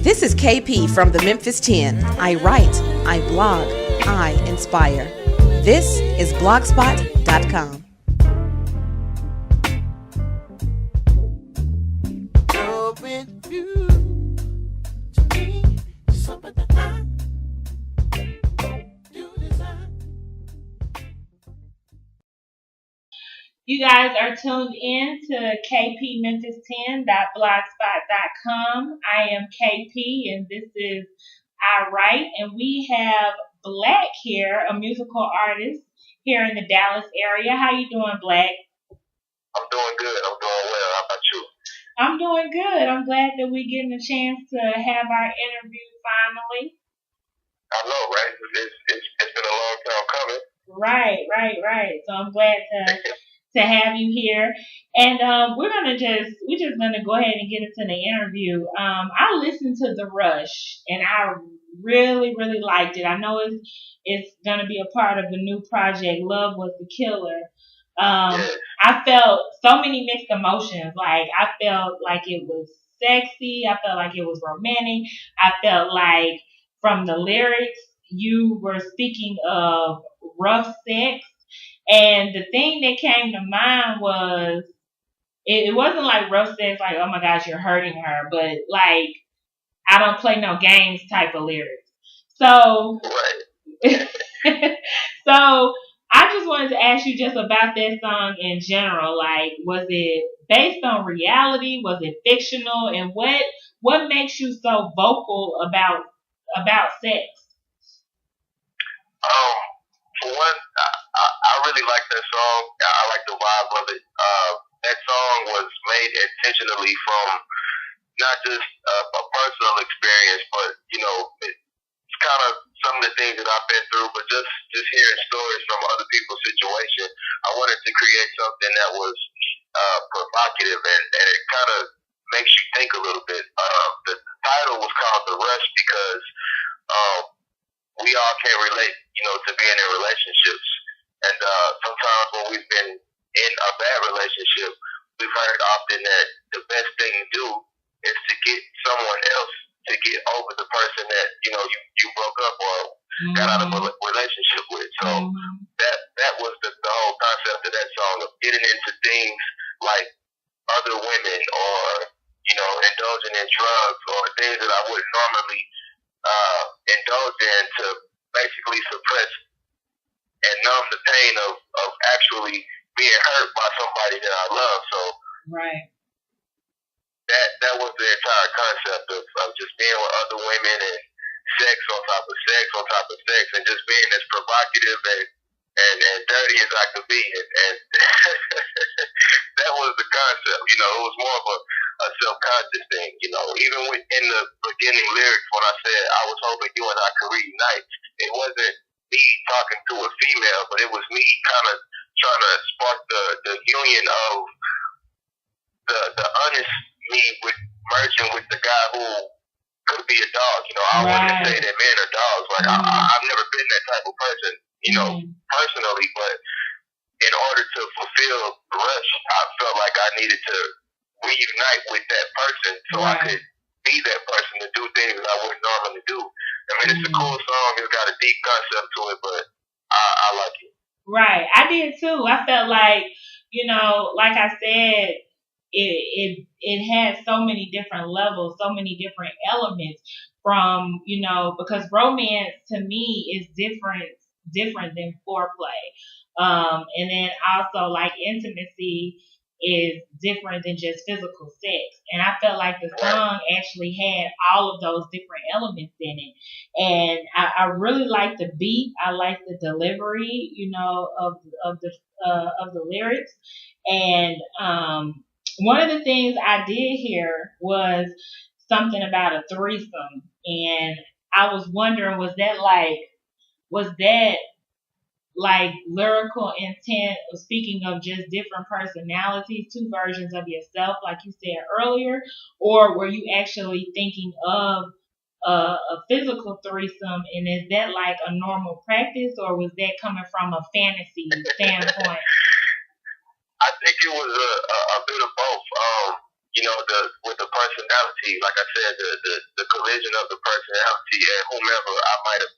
This is KP from the Memphis 10. I write, I blog, I inspire. This is blogspot.com. You guys are tuned in to kpmemphis10.blogspot.com. I am KP and this is I Write, and we have Blak here, a musical artist here in the Dallas area. How you doing, Blak? I'm doing good. I'm doing well. How about you? I'm doing good. I'm glad that we're getting a chance to have our interview finally. I know, right? It's been a long time coming. Right. So I'm glad to have you here, and we're just gonna go ahead and get into the interview. I listened to The Rush, and I really liked it. I know it's gonna be a part of the new project, Love Was the Killer. I felt so many mixed emotions. Like, I felt like it was sexy. I felt like it was romantic. I felt like from the lyrics you were speaking of rough sex. And the thing that came to mind was, it wasn't like rough sex, like, oh my gosh, you're hurting her, but like, I don't play no games type of lyrics. So, so I just wanted to ask you just about that song in general. Like, was it based on reality? Was it fictional? And what makes you so vocal about sex? For one, I really like that song. I like the vibe of it. That song was made intentionally from not just a personal experience, but it's kind of some of the things that I've been through. But just hearing stories from other people's situation, I wanted to create something that was provocative and it kind of makes you think a little bit. The title was called The Rush because we all can relate, to being in relationships. And sometimes when we've been in a bad relationship, we've heard often that the best thing to do is to get someone else to get over the person that, you broke up or got out of a relationship with. So that was the whole concept of that song, of getting into things like other women or, indulging in drugs or things that I wouldn't normally indulge in to basically suppress and numb the pain of actually being hurt by somebody that I love. So that was the entire concept of just being with other women and sex on top of sex on top of sex and just being as provocative and dirty as I could be. And that was the concept. It was more of a self-conscious thing. Even in the beginning lyrics when I said I was hoping you and I could reunite, it wasn't me talking to a female, but it was me kind of trying to spark the union of the honest me with merging with the guy who could be a dog. I wouldn't say that men are dogs. Like, I've never been that type of person, personally, but in order to fulfill the rush, I felt like I needed to reunite with that person so I could be that person to do things that I wouldn't normally do. I mean, it's a cool song. It's got a deep concept to it, but I like it. Right. I did too. I felt like, like I said, it had so many different levels, so many different elements from, because romance to me is different than foreplay. And then also, like, intimacy is different than just physical sex. And I felt like the song actually had all of those different elements in it. And I really like the beat. I like the delivery, of the lyrics. And one of the things I did hear was something about a threesome. And I was wondering, was that lyrical intent, speaking of just different personalities, two versions of yourself, like you said earlier, or were you actually thinking of a physical threesome, and is that like a normal practice, or was that coming from a fantasy standpoint? I think it was a bit of both. with the personality, like I said, the collision of the personality and whomever I might have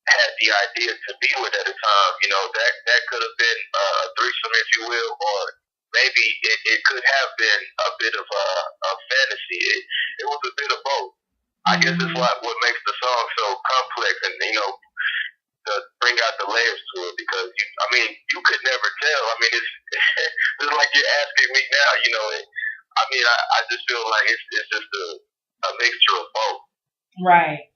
had the idea to be with at the time, that could have been a threesome, if you will, or maybe it could have been a bit of a fantasy. It was a bit of both. I guess it's what makes the song so complex, and to bring out the layers to it, because you could never tell. It's it's like you're asking me now. I just feel like it's just a mixture of both. Right.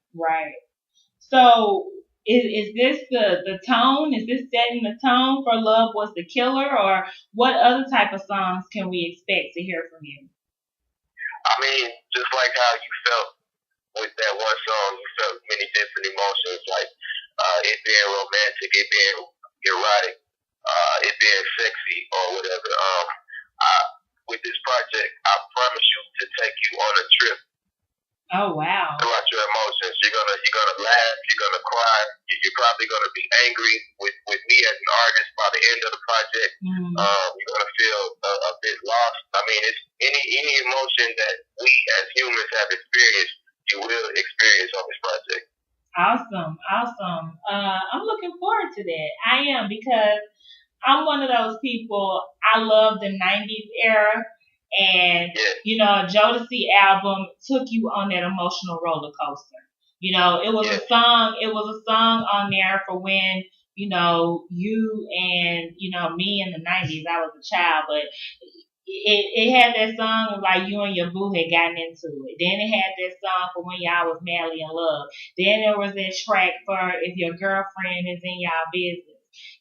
So is this the tone? Is this setting the tone for Love Was the Killer, or what other type of songs can we expect to hear from you? Just like how you felt with that one song, you felt many different emotions, like it being romantic, it being erotic, it being sexy or whatever. With this project, I promise you to take you on a trip. Oh wow! Throughout your emotions, you're gonna laugh, you're gonna cry, you're probably gonna be angry with me as an artist by the end of the project. You're gonna feel a bit lost. It's any emotion that we as humans have experienced, you will experience on this project. Awesome. I'm looking forward to that. I am, because I'm one of those people. I love the '90s era, and a Jodeci album took you on that emotional roller coaster. It was a song. It was a song on there for when you and me in the '90s. I was a child, but it had that song like you and your boo had gotten into it. Then it had that song for when y'all was madly in love. Then there was that track for if your girlfriend is in y'all business.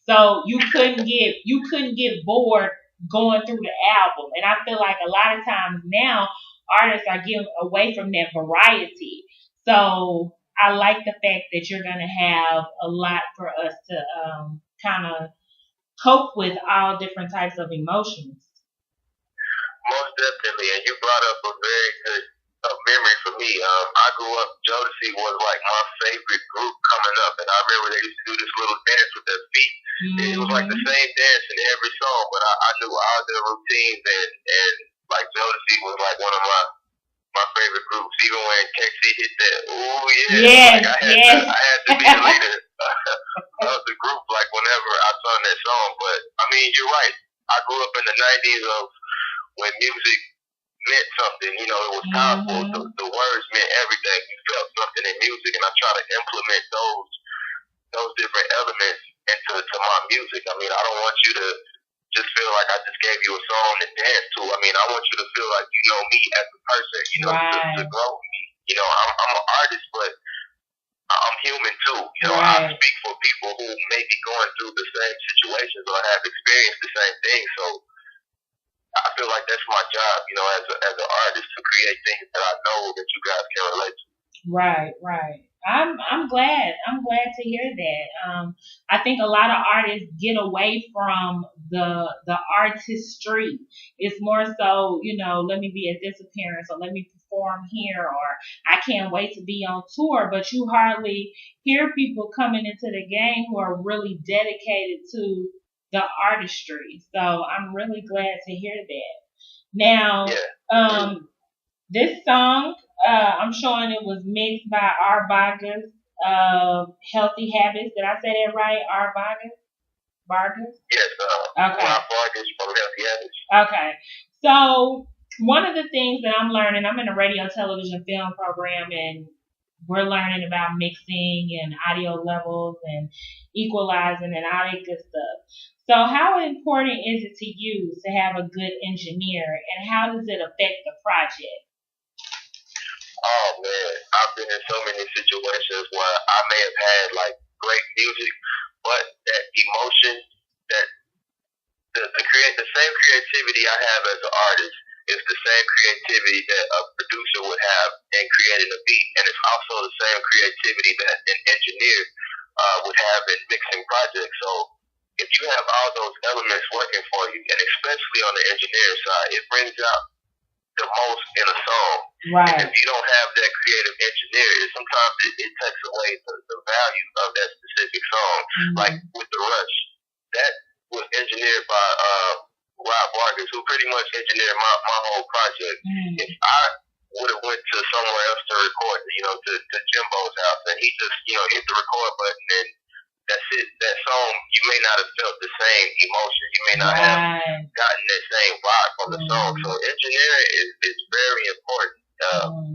So you couldn't get bored going through the album. And I feel like a lot of times now artists are getting away from that variety. So I like the fact that you're gonna have a lot for us to kind of cope with all different types of emotions. Most definitely, and you brought up a very good memory for me. I grew up, Jodeci was like my favorite group coming up, and I remember they used to do this little dance with their feet. It was like the same dance in every song, but I knew all their routines, and like Jodeci was like one of my favorite groups. Even when KC hit that, ooh yeah, I had to be the leader of the group. Like whenever I sung that song, but you're right. I grew up in the '90s of when music meant something, it was powerful. The words meant everything. You felt something in music, and I try to implement those different elements into my music. I don't want you to just feel like I just gave you a song to dance to. I want you to feel like you know me as a person, to grow me. I'm an artist, but I'm human too. I speak for people who may be going through the same situations or have experienced the same thing. So I feel like that's my job, as an artist, to create things that I know that you guys can relate to. Right. I'm glad to hear that. I think a lot of artists get away from the artistry. It's more so, let me be at this appearance, or let me perform here, or I can't wait to be on tour. But you hardly hear people coming into the game who are really dedicated to the artistry. So I'm really glad to hear that. Now, this song, I'm showing it was mixed by R. Vargas, Healthy Habits. Did I say that right? R. Vargas? Yes, okay. R. Vargas from Healthy Habits. Okay. So one of the things that I'm learning, I'm in a radio, television, film program, and we're learning about mixing and audio levels and equalizing and all that good stuff. So how important is it to you to have a good engineer, and how does it affect the project? Oh man, I've been in so many situations where I may have had like great music, but that emotion, that the same creativity I have as an artist is the same creativity that a producer would have in creating a beat, and it's also the same creativity that an engineer would have in mixing projects. So if you have all those elements working for you, and especially on the engineering side, it brings out the most in a song. Right. And if you don't have that creative engineer, sometimes it takes away the value of that specific song. Like with The Rush, that was engineered by Rob Vargas, who pretty much engineered my whole project. If I would have went to somewhere else to record, to Jimbo's house, and he just, hit the record button, and that's it. That song, you may not have felt the same emotion. You may not have gotten that same vibe from the song. So engineering is very important.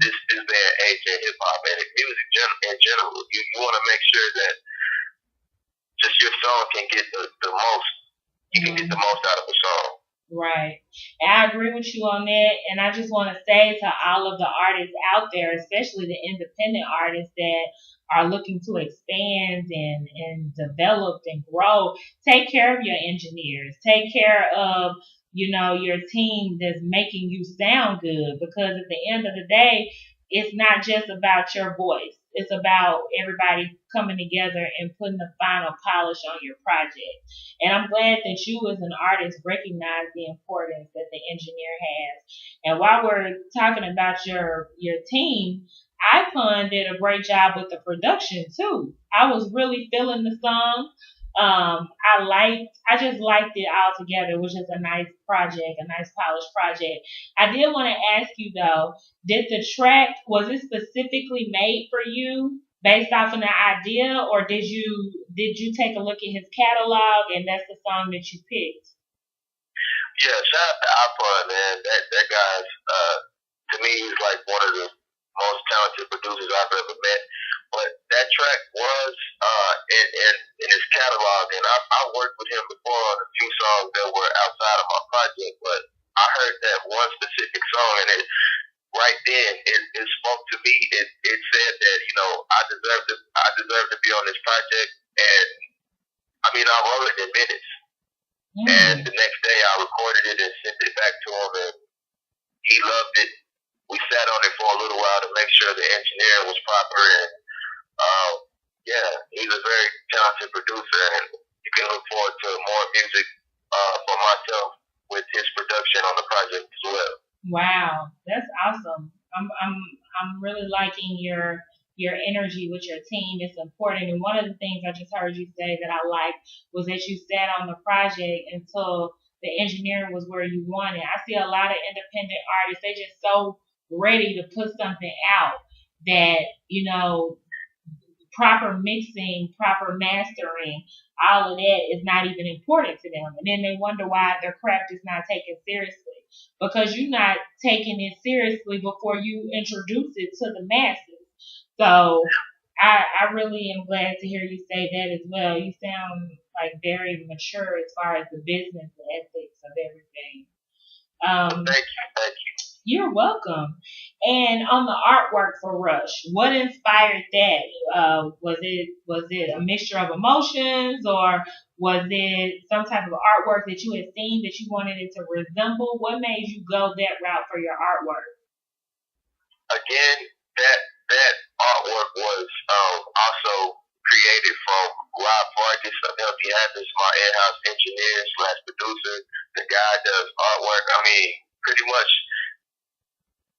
This day and age in hip hop and music in general. You want to make sure that just your song can get the most. You can get the most out of a song. Right. And I agree with you on that. And I just want to say to all of the artists out there, especially the independent artists that are looking to expand and develop and grow, take care of your engineers. Take care of, your team that's making you sound good. Because at the end of the day, it's not just about your voice. It's about everybody coming together and putting the final polish on your project. And I'm glad that you as an artist recognize the importance that the engineer has. And while we're talking about your team, Icon did a great job with the production too. I was really feeling the song. I just liked it all together. It was just a nice project, a nice polished project. I did want to ask you though, was it specifically made for you based off of an idea, or did you take a look at his catalog and that's the song that you picked? Yeah, shout out to Icon, man. That guy's to me he's like one of the most talented producers I've ever met. But that track was in his catalog, and I worked with him before on a few songs that were outside of my project. But I heard that one specific song, and right then it spoke to me. It said that I deserve to be on this project, and I wrote it in minutes. And the next day I recorded it and sent it back to him, and he loved it. We sat on it for a little while to make sure the engineering was proper, and he's a very talented producer, and you can look forward to more music from myself with his production on the project as well. Wow, that's awesome. I'm really liking your energy with your team. It's important. And one of the things I just heard you say that I liked was that you sat on the project until the engineering was where you wanted. I see a lot of independent artists, they just so ready to put something out that, proper mixing, proper mastering, all of that is not even important to them. And then they wonder why their craft is not taken seriously. Because you're not taking it seriously before you introduce it to the masses. So I really am glad to hear you say that as well. You sound like very mature as far as the business and ethics of everything. Thank you. You're welcome. And on the artwork for Rush, what inspired that? Was it a mixture of emotions, or was it some type of artwork that you had seen that you wanted it to resemble? What made you go that route for your artwork? Again, that artwork was also created from Rob Vargas of Healthy Habits, my in-house engineer / producer. The guy does artwork. Pretty much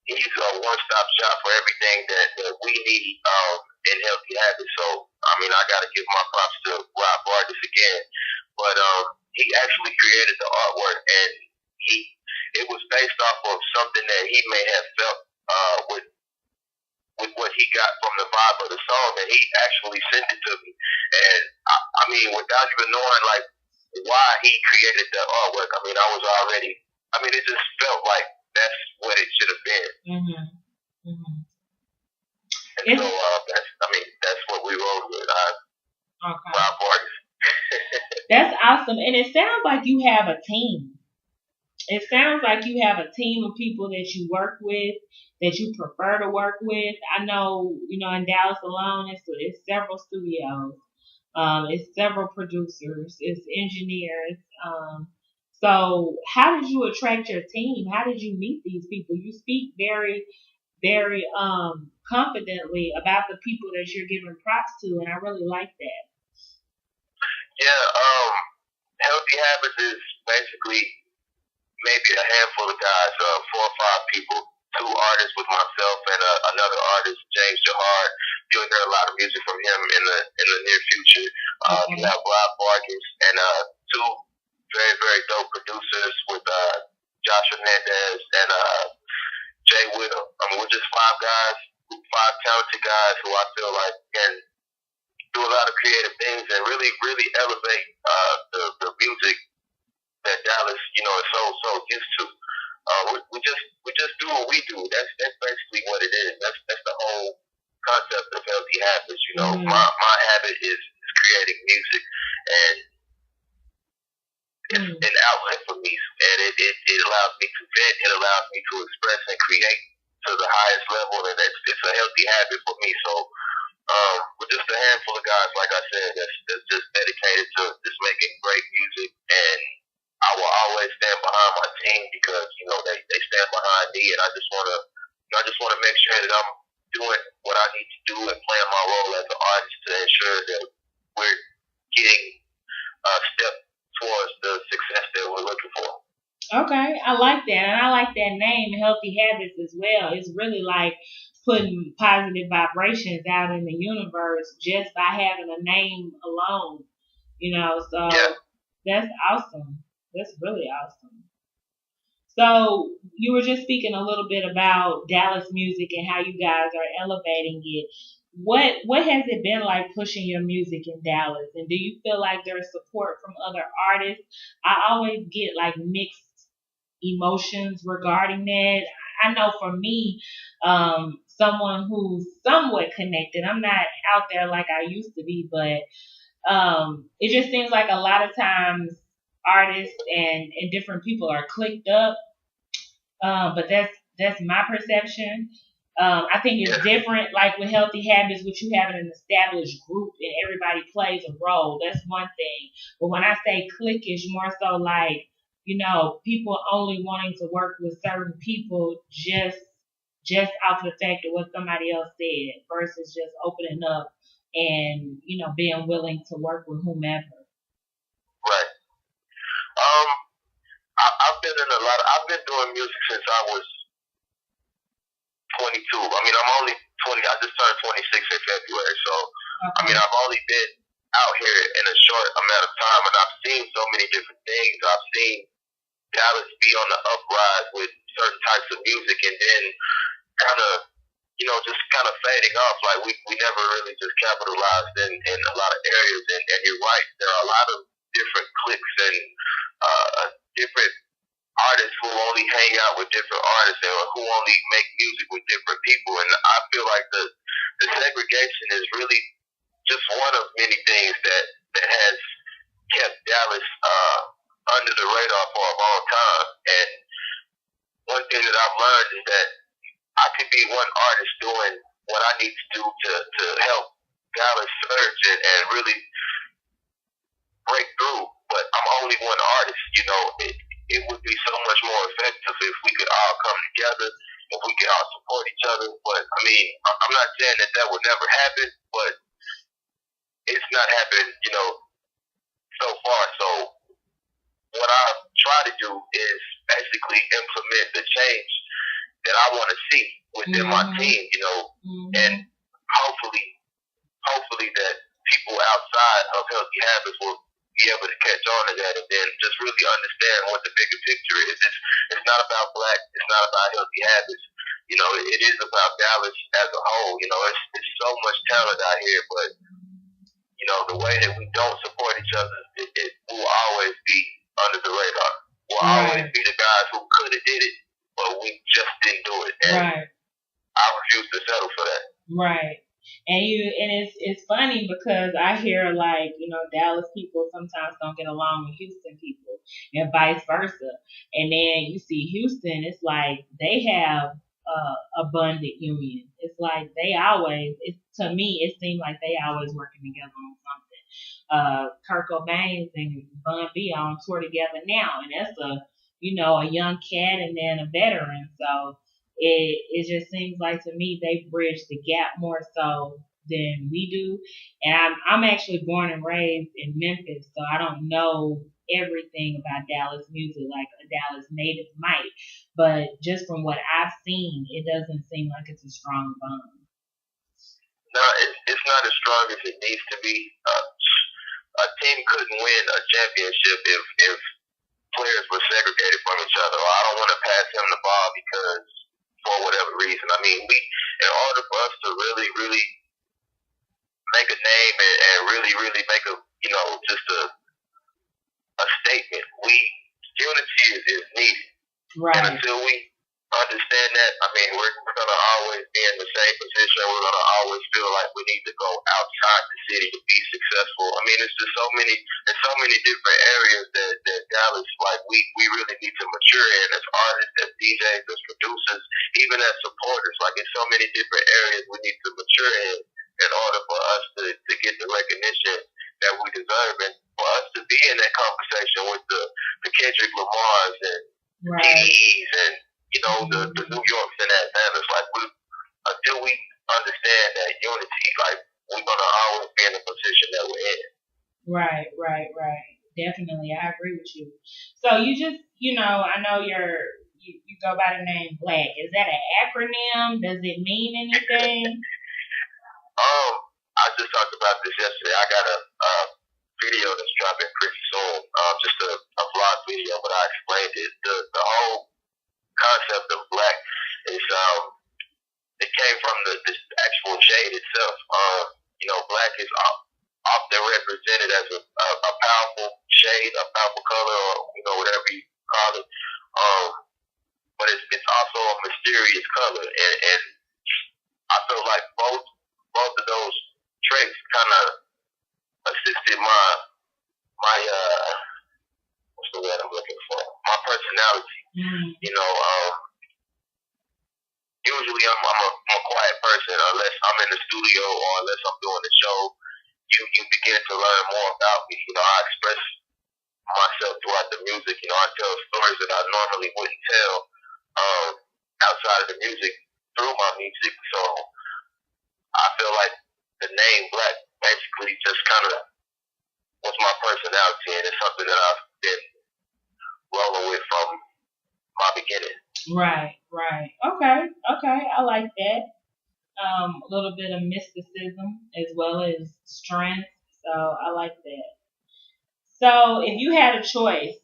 he's a one-stop shop for everything that we need in Healthy Habits. So, I got to give my props to Rob Vargas again. But he actually created the artwork, and it was based off of something that he may have felt with what he got from the vibe of the song, and he actually sent it to me. And without even knowing like why he created the artwork, I was already. It just felt like that's what it should have been. And so that's what we rolled with. Rob Vargas. That's awesome, and it sounds like you have a team. It sounds like you have a team of people that you work with, that you prefer to work with. I know, in Dallas alone, it's several studios, it's several producers, it's engineers. So how did you attract your team? How did you meet these people? You speak very, very confidently about the people that you're giving props to, and I really like that. Yeah, Healthy Habits is basically maybe a handful of guys, 4 or 5 people, 2 artists with myself and another artist, James Jahar. You'll hear a lot of music from him in the near future. You have Rob Vargas and 2 very, very dope producers with Hernandez, and Jay Whittle. I mean, we're just five talented guys who I feel like can do a lot of creative things and really, really elevate the music that Dallas, is so used to. We just do what we do. That's basically what it is. That's the whole concept of healthy habits. My habit is creating music, and it's an outlet for me, and it allows me to vent. It allows me to express and create to the highest level, and it's a healthy habit for me. So we're just a handful of guys, like I said, that's just dedicated to just making great music, and I will always stand behind my team because they stand behind me, and I just wanna make sure that I'm doing what I need to do and playing my role as an artist to ensure that we're getting a step towards the success that we're looking for. Okay, I like that, and I like that name, Healthy Habits, as well. It's really like putting positive vibrations out in the universe just by having a name alone. So Yeah. That's awesome. That's really awesome. So you were just speaking a little bit about Dallas music and how you guys are elevating it. What has it been like pushing your music in Dallas? And do you feel like there's support from other artists? I always get like mixed emotions regarding that. I know for me, someone who's somewhat connected, I'm not out there like I used to be, but it just seems like a lot of times artists and different people are clicked up. But that's my perception. I think it's different, like with Healthy Habits, which you have an established group and everybody plays a role. That's one thing. But when I say cliquish, more so like, people only wanting to work with certain people just off the fact of what somebody else said versus just opening up and, being willing to work with whomever. Right. I've been doing music since I was 22. I mean, I'm only 20. I just turned 26 in February. So, okay. I mean, I've only been out here in a short amount of time, and I've seen so many different things. I've seen Dallas be on the uprise with certain types of music, and then kind of, just kind of fading off. Like we never really just capitalized in a lot of areas. And you're right, there are a lot of different cliques and different artists who only hang out with different artists or who only make music with different people. And I feel like the segregation is really just one of many things that has kept Dallas under the radar for a long time. And one thing that I've learned is that I could be one artist doing what I need to do to help Dallas surge and really break through. But I'm only one artist. It would be so much more effective if we could all come together, if we could all support each other. But I mean, I'm not saying that would never happen, but it's not happened, so far. So what I try to do is basically implement the change that I want to see within my team, and hopefully that people outside of Healthy Habits will be able to catch on to that and then just really understand what the bigger picture is. It's not about Blak. It's not about Healthy Habits. It is about Dallas as a whole. It's so much talent out here, but the way that we don't support each other, it will always be under the radar. We'll always be the guys who could have did it, but we just didn't do it. And I refuse to settle for that. Right. And it's funny because I hear like, Dallas people sometimes don't get along with Houston people and vice versa. And then you see Houston, it's like they have abundant union. It's like to me, it seems like they always working together on something. Kurt Cobain and Bun B are on tour together now, and that's a young cat and then a veteran. So it just seems like to me they bridge the gap more so than we do. And I'm actually born and raised in Memphis, so I don't know everything about Dallas music like a Dallas native might. But just from what I've seen, it doesn't seem like it's a strong bond. No, it's not as strong as it needs to be. A team couldn't win a championship if players were segregated from each other. Or I don't want to pass him the ball because for whatever reason. I mean, in order for us to really, really make a name and really, really make just a statement, unity is needed. Right. And until we understand that, I mean, we're going to always be in the same position. We're going to always feel like we need to go outside the city to be successful. I mean, there's so many different areas that Dallas, like, we really need to mature in as artists, as DJs, as producers, even as supporters. Like, in so many different areas we need to mature in order for us to get the recognition that we deserve, and for us to be in that conversation with the Kendrick Lamars and TDEs and the New Yorks and Atlantas. Like, until we understand that unity, like, we're gonna always be in the position that we're in. Right. Definitely, I agree with you. So you just, I know you go by the name Blak. Is that an acronym? Does it mean anything? I just talked about this yesterday. I got a video that's dropping pretty soon. Just a vlog video, but I explained it. The whole concept of Blak is it came from this actual shade itself. Blak is often represented as a powerful shade, a powerful color, or whatever you call it. But it's also a mysterious color, and I feel like both of those traits kind of assisted my what's the word I'm looking for? My personality. Usually I'm a quiet person unless I'm in the studio or unless I'm doing a show. You begin to learn more about me. I express myself throughout the music. I tell stories that I normally wouldn't tell outside of the music through my music. So I feel like the name Blak basically just kind of was my personality, and it's something that I've been rolling with from my beginning. Right. Okay. I like that. A little bit of mysticism as well as strength. So I like that. So if you had a choice,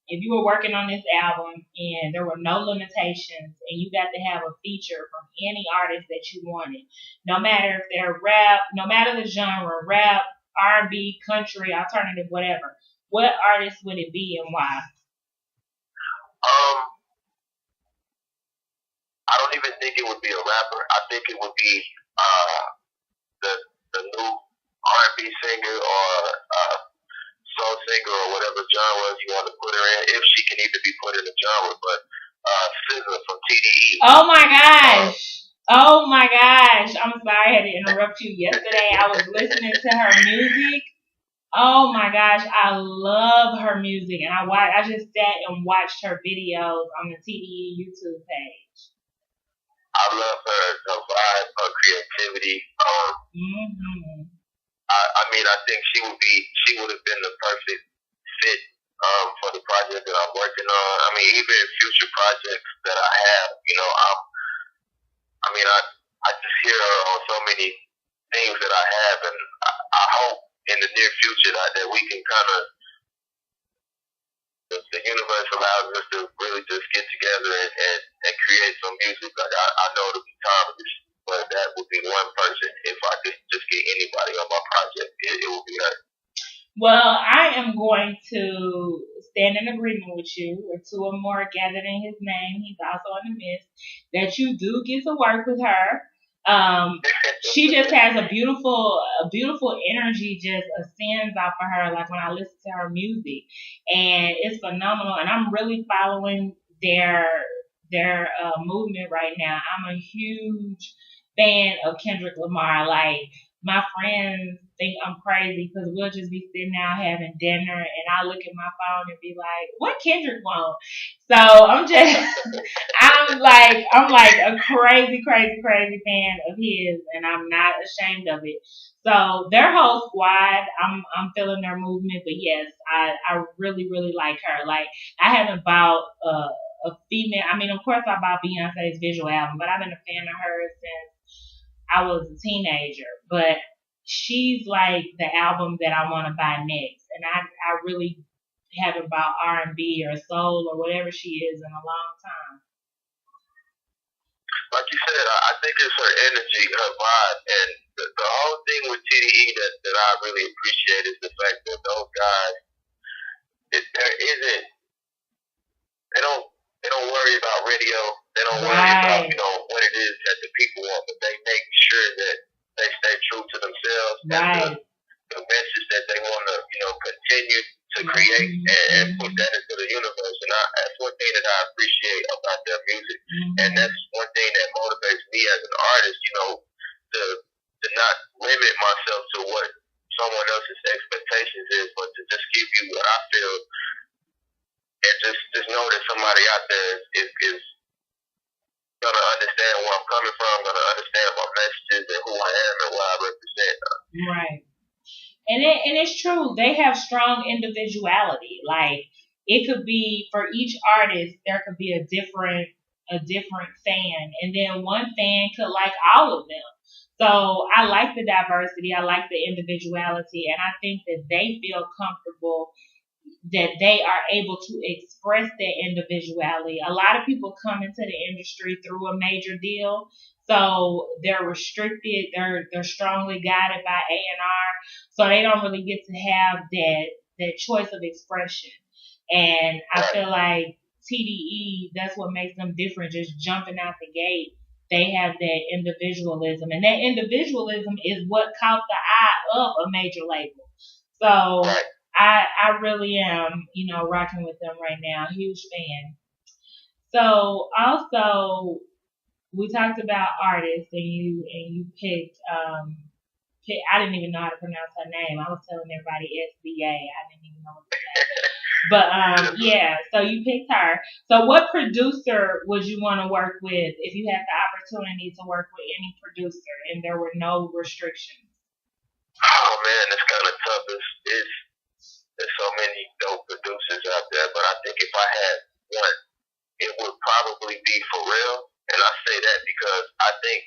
if you were working on this album and there were no limitations and you got to have a feature from any artist that you wanted, no matter if they're rap, no matter the genre, rap, R&B, country, alternative, whatever, what artist would it be and why? I don't even think it would be a rapper. I think it would be the new R&B singer or soul singer or whatever genre you want to put her in, if she can even be put in a genre. But SZA from TDE. Oh my gosh! I'm sorry I had to interrupt you. Yesterday I was listening to her music. Oh my gosh, I love her music, and I just sat and watched her videos on the TDE YouTube page. I love her vibe, her creativity. I mean, I think she would have been the perfect fit for the project that I'm working on. I mean, even future projects that I have, I just hear her on so many things that I have, and I hope in the near future that we can kind of, the universe allows us to really just get together and create some music. Like, I know it'll be timeless, but that would be one person. If I could just get anybody on my project, it would be her. Well, I am going to stand in agreement with you. Where two or more are gathered in his name, he's also in the midst. That you do get to work with her. She just has a beautiful energy just ascends off of her. Like when I listen to her music, and it's phenomenal. And I'm really following their movement right now. I'm a huge fan of Kendrick Lamar. Like, my friends think I'm crazy because we'll just be sitting out having dinner and I look at my phone and be like, what Kendrick want? So I'm like a crazy fan of his, and I'm not ashamed of it. So their whole squad, I'm feeling their movement, but yes, I really like her. Like, I haven't bought a female. I mean, of course I bought Beyonce's visual album, but I've been a fan of hers since I was a teenager. But she's like the album that I want to buy next, and I really have about R&B or soul or whatever she is in a long time. Like you said, I think it's her energy, her vibe, and the whole thing with TDE that I really appreciate is the fact that those guys, there isn't, they don't worry about radio, they don't worry about what it is that the people want, but they make sure that they stay true to themselves and the message that they want to continue to create and put that into the universe. And that's one thing that I appreciate about their music, and that's one thing that motivates me as an artist, to not limit myself to what someone else's expectations is, but to just give you what I feel, and just know that somebody out there is gonna understand where I'm coming from, gonna understand my messages and who I am and what I represent. Right. And it's true. They have strong individuality. Like, it could be for each artist, there could be a different fan, and then one fan could like all of them. So I like the diversity. I like the individuality, and I think that they feel comfortable that they are able to express their individuality. A lot of people come into the industry through a major deal, so they're restricted. They're strongly guided by A&R, so they don't really get to have that choice of expression. And I feel like TDE, that's what makes them different. Just jumping out the gate, they have that individualism, and that individualism is what caught the eye of a major label. So I really am, rocking with them right now. Huge fan. So also, we talked about artists, and you picked I didn't even know how to pronounce her name. I was telling everybody SBA. I didn't even know what to say. But yeah, so you picked her. So what producer would you want to work with if you had the opportunity to work with any producer and there were no restrictions? Oh man, it's kind of tough. There's so many dope producers out there, but I think if I had one, it would probably be Pharrell. And I say that because I think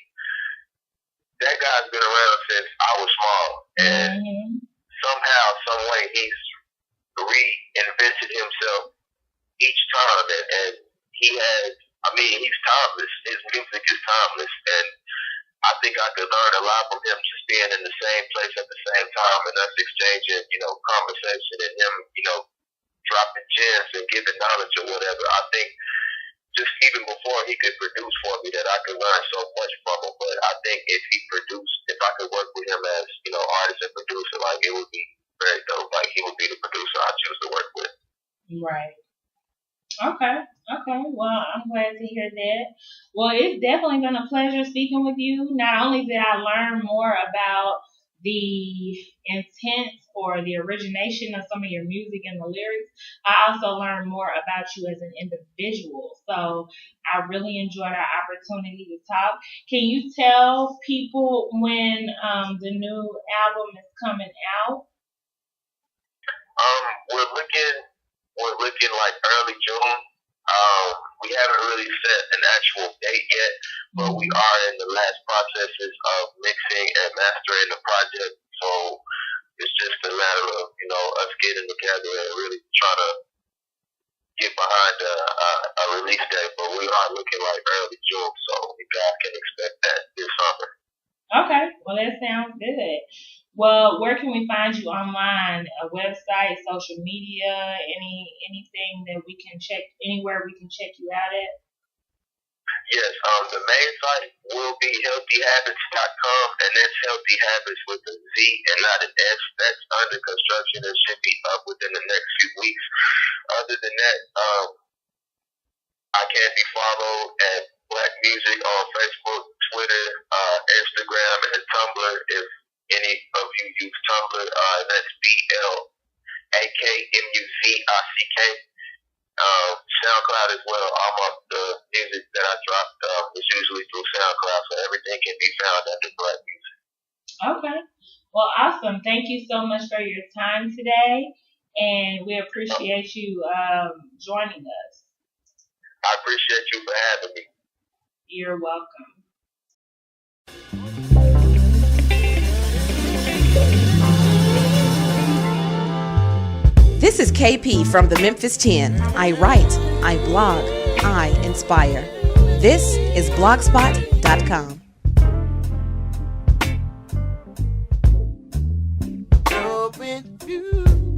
that guy's been around since I was small, and somehow, some way, he's reinvented himself each time, and he's timeless. His music is timeless, and I think I could learn a lot from him just being in the same place at the same time, and us exchanging, conversation, and him, dropping gems and giving knowledge or whatever. I think just even before he could produce for me, that I could learn so much from him. But I think if I could work with him as, artist and producer, like, it would be very dope. Like, he would be the producer I choose to work with. Right. Okay. Well, I'm glad to hear that. Well, it's definitely been a pleasure speaking with you. Not only did I learn more about the intent or the origination of some of your music and the lyrics, I also learned more about you as an individual. So I really enjoyed our opportunity to talk. Can you tell people when the new album is coming out? We're looking like early June. We haven't really set an actual date yet, but we are in the last processes of mixing and mastering the project. So it's just a matter of, us getting together and really trying to get behind a release date. But we are looking like early June, so you guys can expect that this summer. Okay, well, that sounds good. Well, where can we find you online? A website, social media, anything that we can check, anywhere we can check you out at? Yes, the main site will be healthyhabits.com, and that's Healthy Habits with a Z and not an S. That's under construction and should be up within the next few weeks. Other than that, I can be followed at Blak Musick on Facebook, Twitter, Instagram, and Tumblr. If any of you use Tumblr, that's BLAKMUZICK. SoundCloud as well. All of the music that I dropped is usually through SoundCloud, so everything can be found under Blak Musick. Okay. Well, awesome. Thank you so much for your time today, and we appreciate you joining us. I appreciate you for having me. You're welcome. This is KP from the Memphis 10. I write, I blog, I inspire. This is blogspot.com. With you.